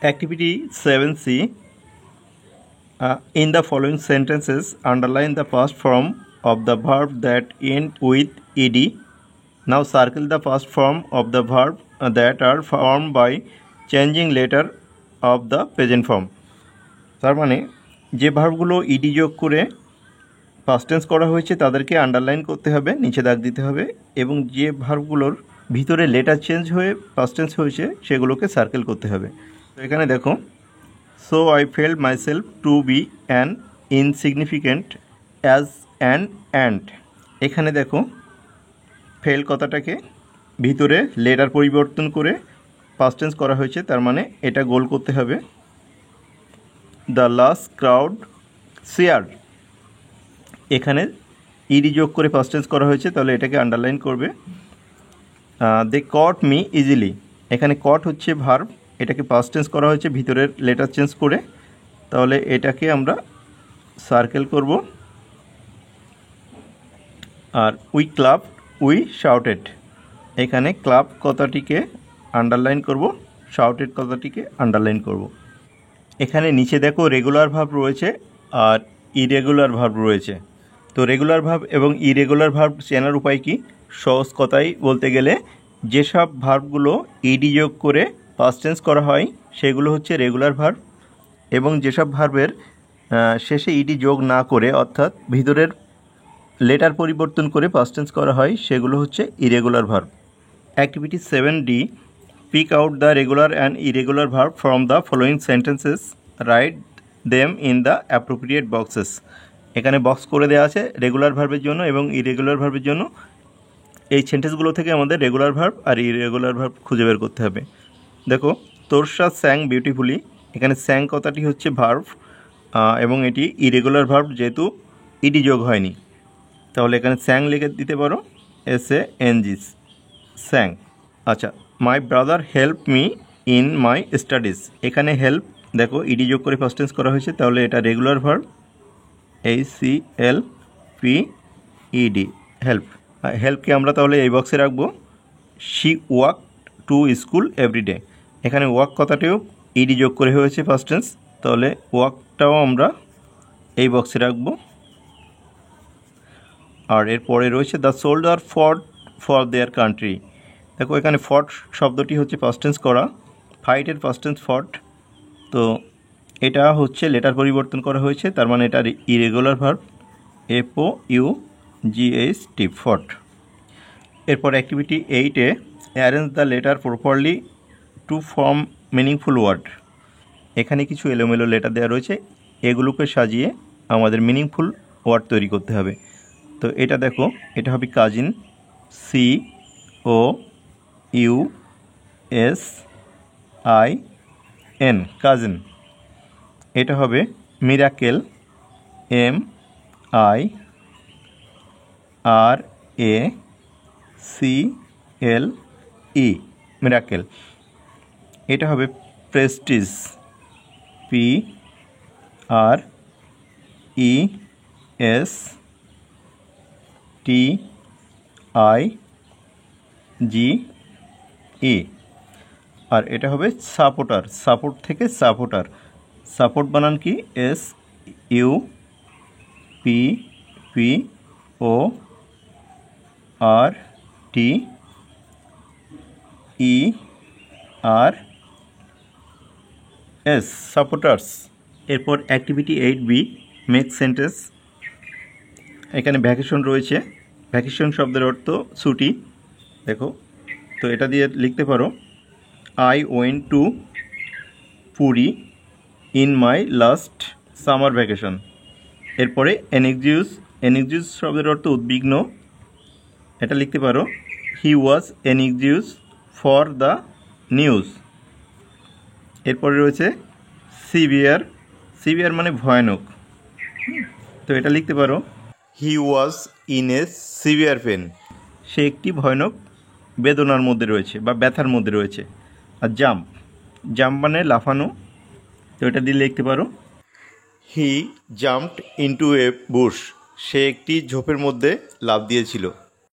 Activity 7C. In the following sentences, underline the past form of the verb that end with ed. Now circle the past form of the verb that are formed by changing letter of the present form. তার মানে যে ভার্বগুলো ED যোগ করে past tense করা হয়েছে তাদেরকে underline করতে হবে, নিচে দাগ দিতে হবে, এবং যে ভার্বগুলোর ভিতরে লেটার চেঞ্জ হয়ে পাস্ট টেন্স হয়েছে সেগুলোকে সার্কেল করতে হবে। তো এখানে দেখো, so I felt myself two be an insignificant as an ant. এখানে দেখো ফেল কথাটাকে ভিতরে লেটার পরিবর্তন করে পাস্ট টেন্স করা হয়েছে, তার মানে এটা গোল করতে হবে। দ্য লাস্ট ক্রাউড শেয়ার, এখানে ইডি যোগ করে পাস্ট টেন্স করা হয়েছে, তাহলে এটাকে আন্ডারলাইন করবে। দে কট মি ইজিলি, এখানে কট হচ্ছে ভার্ব, এটাকে পাস্ট টেন্স করা হয়েছে ভিতরের লেটার চেঞ্জ করে, তাহলে এটাকে আমরা সার্কেল করব। আর উই ক্লাব উই শাউটেড, এখানে ক্লাব কথাটিকে আন্ডারলাইন করব, শাউটেড কথাটিকে আন্ডারলাইন করব। এখানে নিচে দেখো রেগুলার ভার্ব রয়েছে আর ইরেগুলার ভার্ব রয়েছে। তো রেগুলার ভার্ব এবং ইরেগুলার ভার্ব চেনার উপায় কি? সহজ কথাই বলতে গেলে যেসব ভার্বগুলো ইডি যোগ করে পাস্ট টেন্স করা হয় সেগুলো হচ্ছে রেগুলার ভার্ব, এবং যেসব ভার্বের শেষে ইডি যোগ না করে অর্থাৎ ভিতরের লেটার পরিবর্তন করে পাস্ট টেন্স করা হয় সেগুলো হচ্ছে irregular verb. Activity 7D. Pick out the regular and irregular verb from the following sentences. Write them in the appropriate boxes. এখানে বক্স করে দেওয়া আছে রেগুলার ভার্বের জন্য এবং ইরেগুলার ভার্বের জন্য। এই সেন্টেন্সগুলো থেকে আমাদের রেগুলার ভার্ব আর ইরেগুলার ভার্ব খুঁজে বের করতে হবে। দেখো, তোরসা স্যাং বিউটিফুলি, এখানে স্যাং কথাটি হচ্ছে ভার্ব এবং এটি ইরেগুলার ভার্ব যেহেতু ইডি যোগ হয়নি, তাহলে এখানে স্যাং লিখে দিতে পারো, SANG, স্যাং। আচ্ছা, my brother help me in my studies, এখানে হেল্প দেখো ইডি যোগ করে ফার্স্ট টেন্স করা হয়েছে, তাহলে এটা রেগুলার ভার্ব, HELPED, হেল্প। হেল্পকে আমরা তাহলে এই বক্সে রাখবো। She walk to school everyday, এখানে ওয়াক কথাটিও ইডি যোগ করে হয়েছে ফার্স্ট টেন্স, তাহলে ওয়াকটাও আমরা এই বক্সে রাখবো। আর এরপরে রয়েছে the soldier fought for their country, দেখো এখানে ফট শব্দটি হচ্ছে পাস্ট টেন্স করা, ফাইটের পাস্ট টেন্স ফট, তো এটা হচ্ছে লেটার পরিবর্তন করা হয়েছে, তার মানে এটা ইরেগুলার ভার্ব, FOUGHT, ফট। এরপর অ্যাক্টিভিটি 8-এ arrange the letter properly to form meaningful word, এখানে কিছু এলোমেলো লেটার দেওয়া রয়েছে, এগুলোকে সাজিয়ে আমাদের মিনিংফুল ওয়ার্ড তৈরি করতে হবে। তো এটা দেখো, এটা হবে কাজিন, COUSIN, কাজিন। এটা হবে মিরাকেল, MIRACLE, মিরাকেল। এটা হবে প্রেস্টিজ, PRESTIGE। আর এটা হবে সাপোর্টার, সাপোর্ট থেকে সাপোর্টার, সাপোর্ট বানান কি? SUPPORTERS, supporters. এরপর অ্যাক্টিভিটি 8B, মেক সেন্টেন্স। এখানে ভ্যাকেশন রয়েছে, ভ্যাকেশন শব্দের অর্থ ছুটি, দেখো, তো এটা দিয়ে লিখতে পারো, I went to Puri in my last summer vacation. এরপরে এনএক্সিউস শব্দের অর্থ উদ্বিগ্ন, এটা লিখতে পারো, he was anxious for the news. এরপরে রয়েছে সিভিয়ার মানে ভয়ানক, তো এটা লিখতে পারো, he was in a severe pain, সে একটি ভয়ানক বেদনার মধ্যে রয়েছে বা ব্যথার মধ্যে রয়েছে। আর জাম্প মানে লাফানো, তো এটা দিয়ে লিখতে পারো, he jumped into a bush, সে একটি ঝোপের মধ্যে লাফ দিয়েছিল।